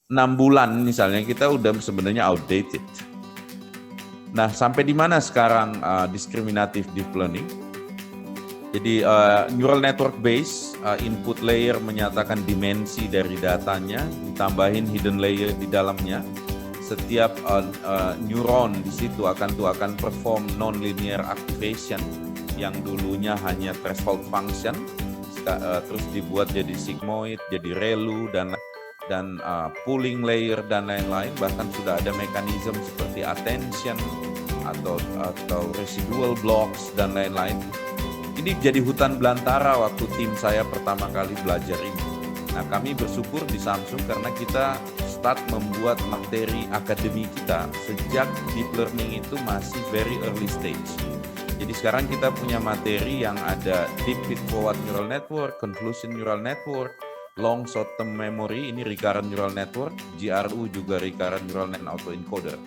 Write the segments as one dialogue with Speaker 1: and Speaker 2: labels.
Speaker 1: 6 bulan misalnya kita udah sebenarnya outdated. Nah, sampai di mana sekarang discriminative deep learning? Jadi neural network base input layer menyatakan dimensi dari datanya, ditambahin hidden layer di dalamnya. Setiap neuron di situ akan perform non-linear activation yang dulunya hanya threshold function, terus dibuat jadi sigmoid, jadi ReLU dan pooling layer dan lain-lain. Bahkan sudah ada mekanisme seperti attention atau residual blocks dan lain-lain. Ini jadi hutan belantara waktu tim saya pertama kali belajar ini. Nah, kami bersyukur di Samsung karena kita start membuat materi akademi kita sejak deep learning itu masih very early stage. Jadi sekarang kita punya materi yang ada deep feed-forward neural network, convolution neural network, long short-term memory, ini recurrent neural network, GRU juga recurrent neural net autoencoder.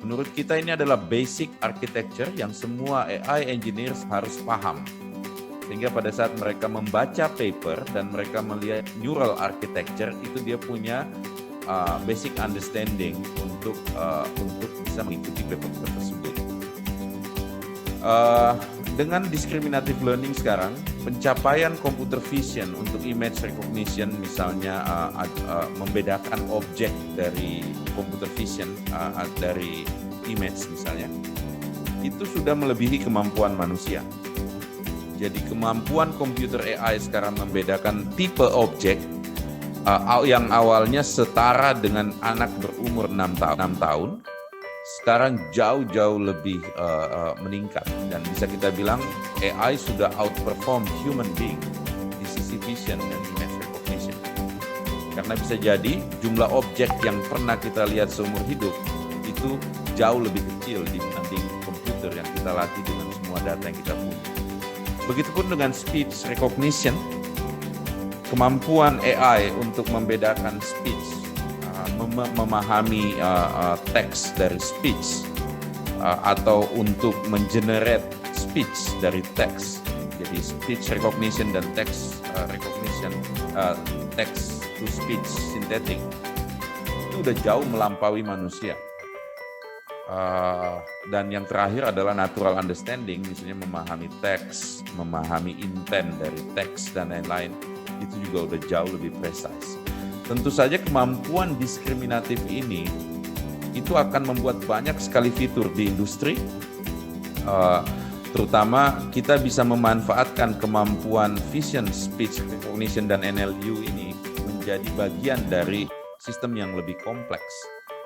Speaker 1: Menurut kita ini adalah basic architecture yang semua AI engineers harus paham. Sehingga pada saat mereka membaca paper dan mereka melihat neural architecture, itu dia punya basic understanding untuk bisa mengikuti paper tersebut. Dengan discriminative learning sekarang, pencapaian computer vision untuk image recognition misalnya membedakan objek dari computer vision dari image misalnya, itu sudah melebihi kemampuan manusia. Jadi kemampuan komputer AI sekarang membedakan tipe objek yang awalnya setara dengan anak berumur 6 tahun, sekarang jauh-jauh lebih meningkat. Dan bisa kita bilang AI sudah outperform human being di sisi vision dan image recognition. Karena bisa jadi jumlah objek yang pernah kita lihat seumur hidup itu jauh lebih kecil dibanding komputer yang kita latih dengan semua data yang kita punya. Begitupun dengan speech recognition, kemampuan AI untuk membedakan speech, memahami teks dari speech, atau untuk mengenerate speech dari teks. Jadi speech recognition dan text recognition, text to speech synthetic, itu udah jauh melampaui manusia. Dan yang terakhir adalah natural understanding, misalnya memahami teks, memahami intent dari teks dan lain-lain, itu juga udah jauh lebih precise. Tentu saja kemampuan diskriminatif ini itu akan membuat banyak sekali fitur di industri, terutama kita bisa memanfaatkan kemampuan vision, speech recognition, dan NLU ini menjadi bagian dari sistem yang lebih kompleks.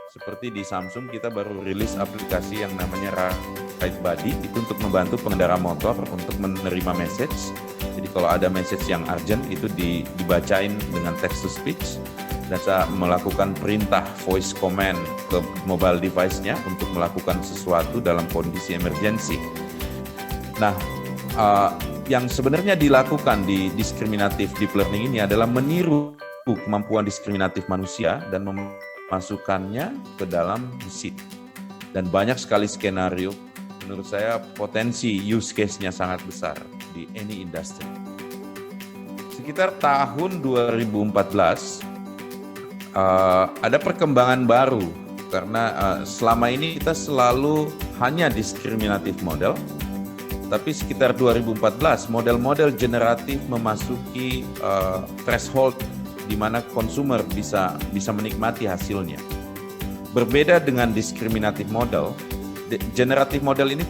Speaker 1: Seperti di Samsung kita baru rilis aplikasi yang namanya Ride Buddy, itu untuk membantu pengendara motor untuk menerima message. Jadi kalau ada message yang urgent itu dibacain dengan text to speech dan saya melakukan perintah voice command ke mobile device-nya untuk melakukan sesuatu dalam kondisi emergency. Nah, yang sebenarnya dilakukan di discriminative deep learning ini adalah meniru kemampuan diskriminatif manusia dan memasukkannya ke dalam mesin. Dan banyak sekali skenario, menurut saya potensi use case-nya sangat besar di any industry. Sekitar tahun 2014, ada perkembangan baru karena selama ini kita selalu hanya diskriminatif model, tapi sekitar 2014 model-model generatif memasuki threshold di mana consumer bisa menikmati hasilnya. Berbeda dengan diskriminatif model, generatif model ini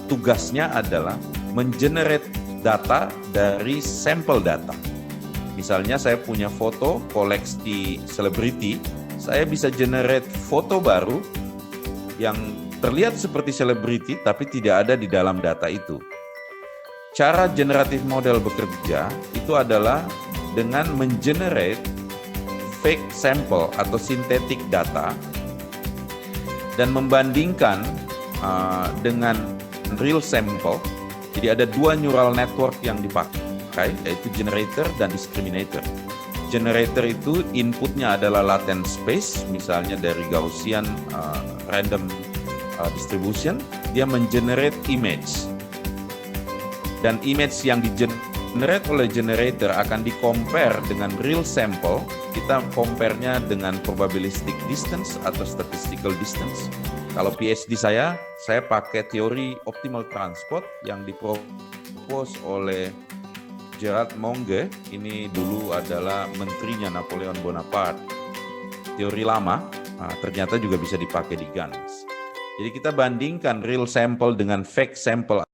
Speaker 1: tugasnya adalah mengenerate data dari sampel data. Misalnya saya punya foto koleksi selebriti, saya bisa generate foto baru yang terlihat seperti selebriti tapi tidak ada di dalam data itu. Cara generatif model bekerja itu adalah dengan mengenerate fake sample atau synthetic data dan membandingkan dengan real sample. Jadi ada dua neural network yang dipakai, yaitu generator dan discriminator. Generator itu inputnya adalah latent space, misalnya dari Gaussian random distribution, dia mengenerate image. Dan image yang generate oleh generator akan di-compare dengan real sample. Kita compare-nya dengan probabilistic distance atau statistical distance. Kalau PhD saya pakai teori optimal transport yang dipropose oleh Gerard Monge. Ini dulu adalah menterinya Napoleon Bonaparte. Teori lama, ternyata juga bisa dipakai di GANS. Jadi kita bandingkan real sample dengan fake sample